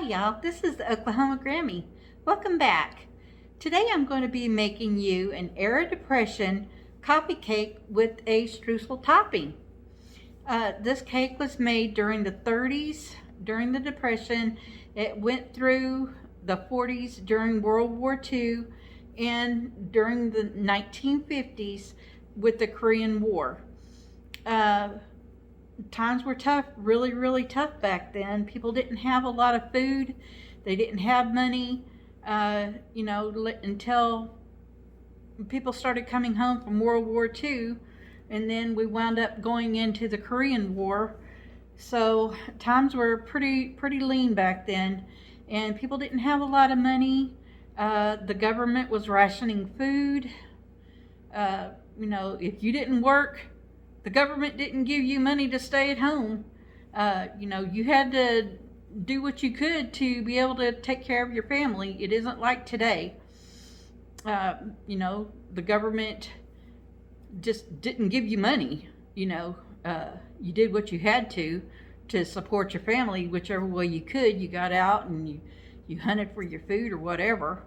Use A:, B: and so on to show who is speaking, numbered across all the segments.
A: Hi y'all, this is the Oklahoma Grammy. Welcome back. Today I'm going to be making you an Era Depression coffee cake with a streusel topping. This cake was made during the 30s, during the Depression. It went through the 40s during World War II and during the 1950s with the Korean War. Times were tough, really tough back then. People didn't have a lot of food. They didn't have money, until people started coming home from World War II, and then we wound up going into the Korean War. So times were pretty lean back then, and people didn't have a lot of money. The government was rationing food. If you didn't work, the government didn't give you money to stay at home. You had to do what you could to be able to take care of your family. It isn't like today. The government just didn't give you money. You did what you had to support your family, whichever way you could. You got out and you hunted for your food or whatever.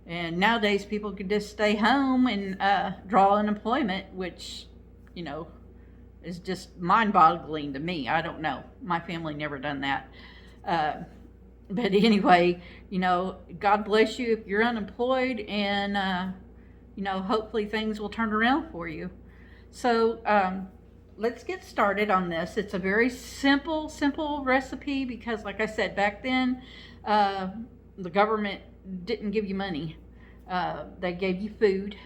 A: And nowadays people could just stay home and draw unemployment, which, is just mind-boggling to me. I don't know. My family never done that. But anyway, God bless you if you're unemployed, and hopefully things will turn around for you. So let's get started on this. It's a very simple recipe because, like I said, back then the government didn't give you money. They gave you food.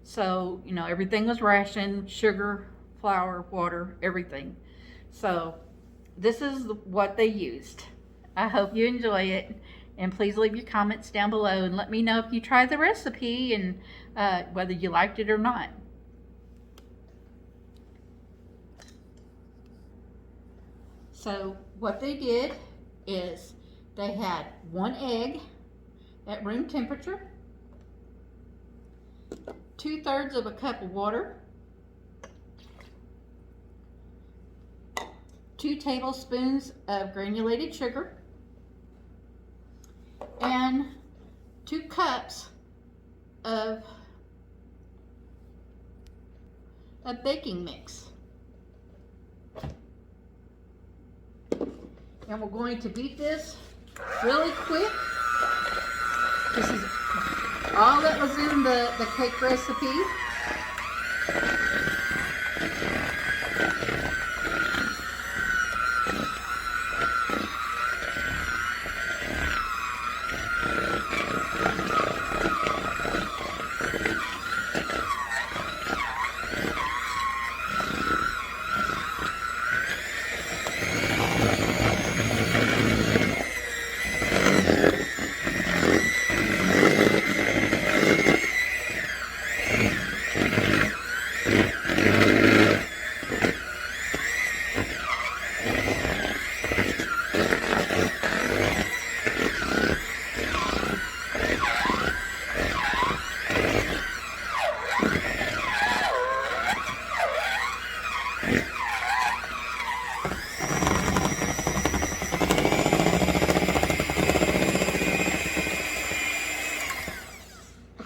A: So, everything was rationed: sugar, flour, water, everything. So this is what they used. I hope you enjoy it, and please leave your comments down below and let me know if you tried the recipe and whether you liked it or not. So what they did is they had 1 egg at room temperature, 2/3 of a cup of water, 2 tablespoons of granulated sugar, and 2 cups of a baking mix. And we're going to beat this really quick. This is all that was in the cake recipe.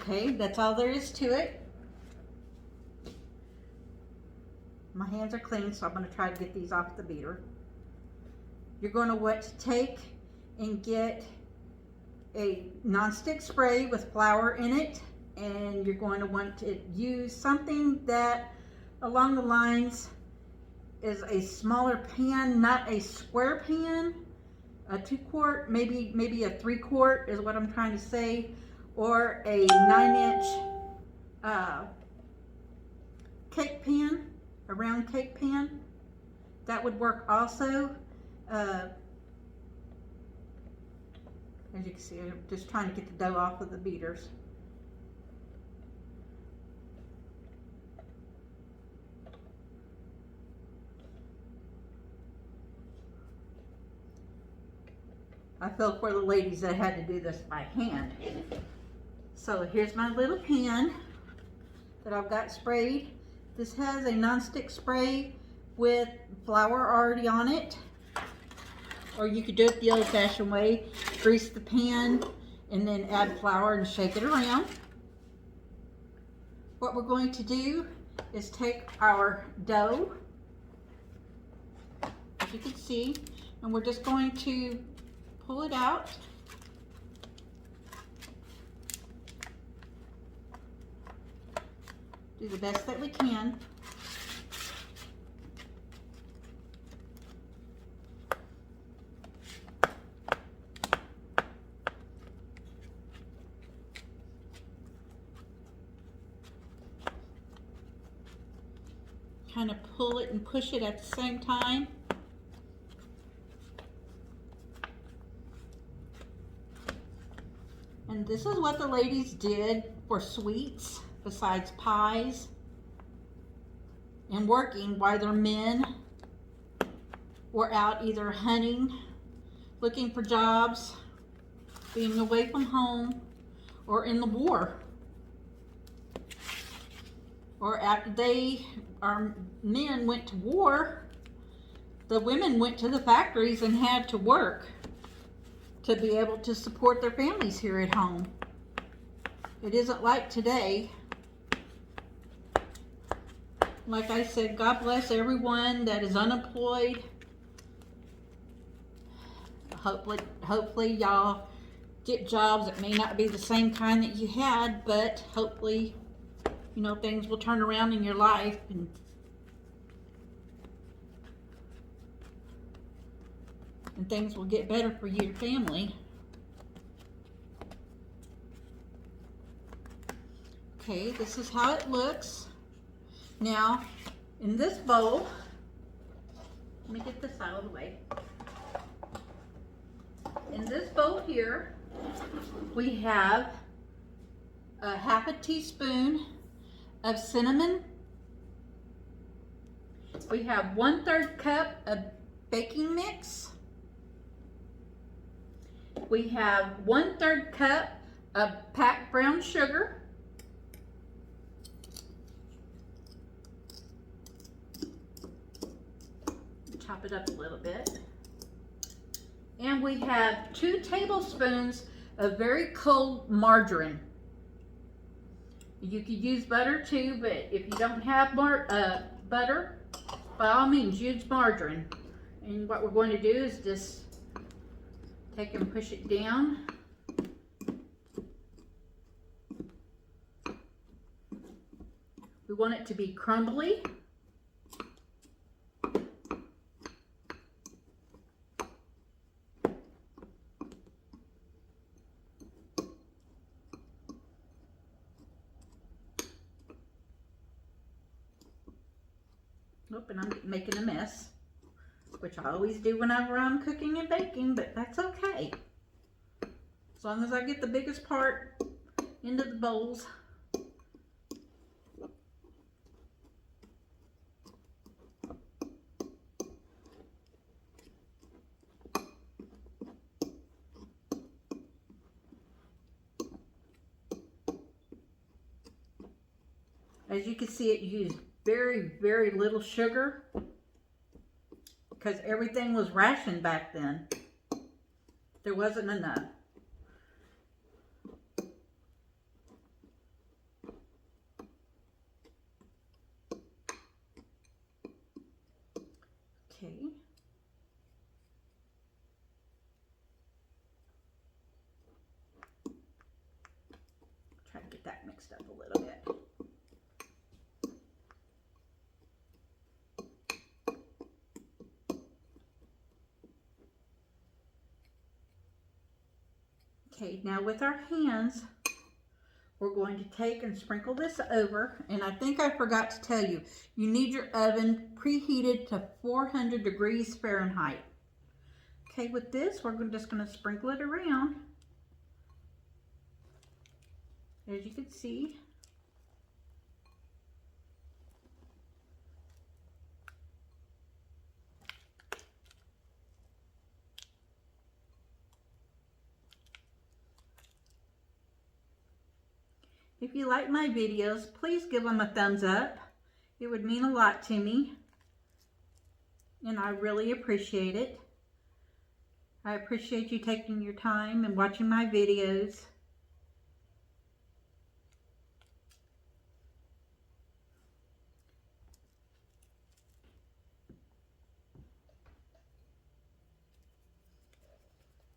A: Okay, that's all there is to it. My hands are clean, so I'm going to try to get these off the beater. You're going to want to take and get a nonstick spray with flour in it, and you're going to want to use something that along the lines is a smaller pan, not a square pan. A 2-quart, maybe a 3-quart is what I'm trying to say, or a 9-inch cake pan, a round cake pan. That would work also. As you can see, I'm just trying to get the dough off of the beaters. I feel for the ladies that had to do this by hand. So here's my little pan that I've got sprayed. This has a nonstick spray with flour already on it. or you could do it the old-fashioned way. Grease the pan and then add flour and shake it around. What we're going to do is take our dough, as you can see, and we're just going to pull it out. Do the best that we can. Kind of pull it and push it at the same time. And this is what the ladies did for sweets, besides pies, and working while their men were out either hunting, looking for jobs, being away from home, or in the war. Or after our men went to war, the women went to the factories and had to work to be able to support their families here at home. It isn't like today. Like I said, God bless everyone that is unemployed. Hopefully y'all get jobs that may not be the same kind that you had, but hopefully, you know, things will turn around in your life and things will get better for your family. Okay, this is how it looks. Now, in this bowl, let me get this out of the way. In this bowl here, we have a half a teaspoon of cinnamon. We have 1/3 cup of baking mix. We have 1/3 cup of packed brown sugar. Chop it up a little bit. And we have 2 tablespoons of very cold margarine. You could use butter too, but if you don't have butter, by all means use margarine. And what we're going to do is just take and push it down. We want it to be crumbly. Nope, and I'm making a mess, which I always do whenever I'm cooking and baking, but that's okay. As long as I get the biggest part into the bowls. As you can see, it used very, very little sugar because everything was rationed back then. There wasn't enough. Okay. Try to get that mixed up a little bit. Okay, now with our hands, we're going to take and sprinkle this over. And I think I forgot to tell you, you need your oven preheated to 400 degrees Fahrenheit. Okay, with this, we're just going to sprinkle it around. As you can see. If you like my videos, please give them a thumbs up. It would mean a lot to me, and I really appreciate it. I appreciate you taking your time and watching my videos.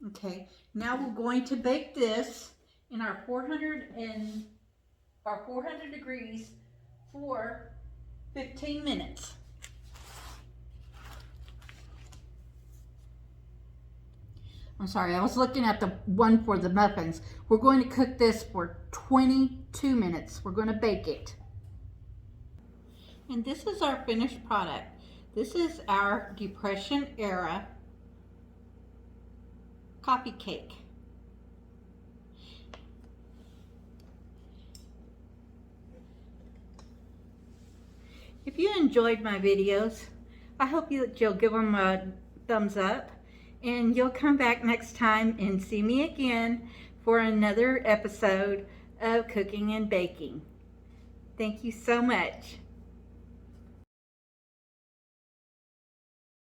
A: Okay, now we're going to bake this in our 400 degrees for 15 minutes. I'm sorry, I was looking at the one for the muffins. We're going to cook this for 22 minutes. We're going to bake it. And this is our finished product. This is our Depression era coffee cake. If you enjoyed my videos, I hope that you'll give them a thumbs up, and you'll come back next time and see me again for another episode of Cooking and Baking. Thank you so much.